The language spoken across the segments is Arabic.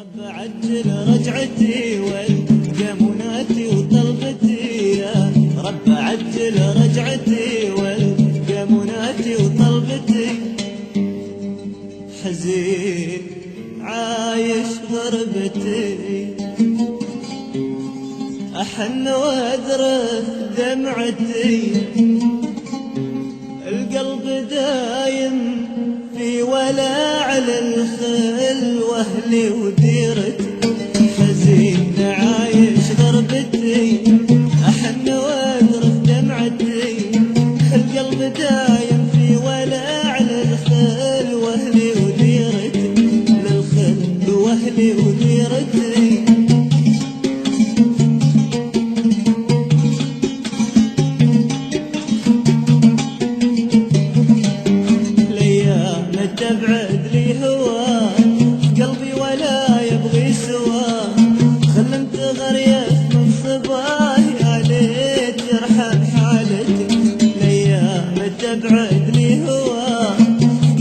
رب عجل رجعتي والقى مناتي وطلبتي، يا رب عجل رجعتي والقى مناتي وطلبتي. حزين عايش غربتي، أحن وأذرف دمعتي، القلب دايم في ولاع للخل واهلي وديرتي. حزين عايش غربتي، أحن وأذرف دمعتي، القلب دايم في ولاع للخل واهلي وديرتي، للخل واهلي وديرتي. تبعد لي هواه قلبي ولا يبغي سواه، خلمت غريف من صباه يا ليت يرحم حالتي. الايام تبعد لي هواه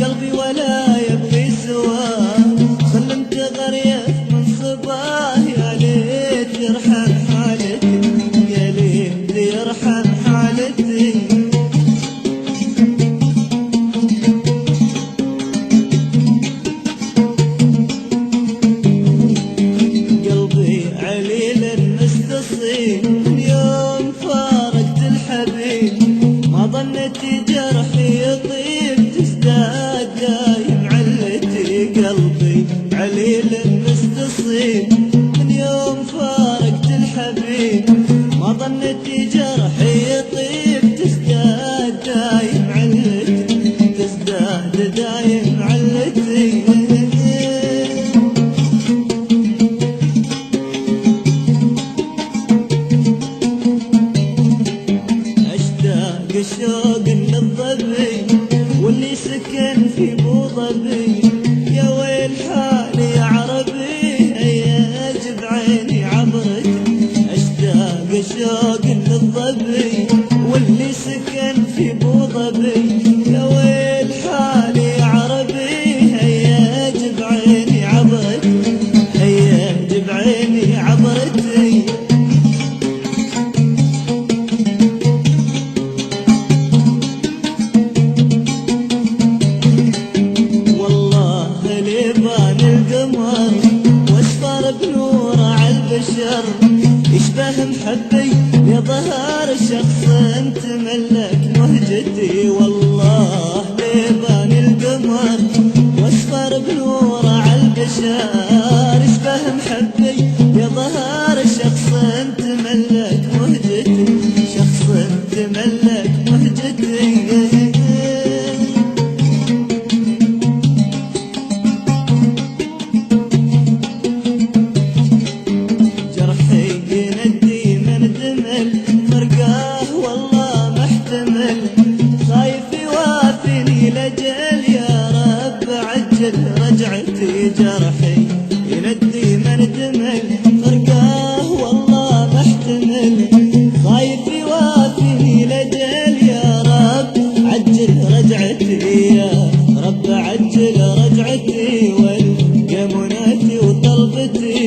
قلبي ولا يبغي سواه، خلمت غريف من صباه يا ليت يرحم حالتي، يا ليت يرحم حالتي. من يوم فارقت الحبيب ما ظنيت جرحي يطيب، تزداد دايم علتي قلبي عليل مستصيب. من يوم فارقت الحبيب ما ظنيت جرحي يطيب، تزداد دايم علتي، تزداد دايم علتي. الشوق للظبي واللي سكن في ابو ظبي، يا ويل حالي يا عربي اياج بعيني عبرتي. اشتاق الشوق للظبي واللي سكن في ابو ظبي، يا ويل حالي يا عربي اياج بعيني عبرتي، اياج بعيني عبرتي. بنور عالبشر يشبه محبي يظهر شخص تملك مهجتي، والله ليبان القمر واصفر بنور عالبشر يشبه محبي يظهر شخص تملك مهجتي، شخص تملك مهجتي. فرقاه والله محتمل خايف يوافيني لجل، يا رب عجل رجعتي جرحي يندي من دمل. فرقاه والله محتمل خايف يوافيني لجل، يا رب عجل رجعتي، يا رب عجل رجعتي والقى مناتي وطلبتي.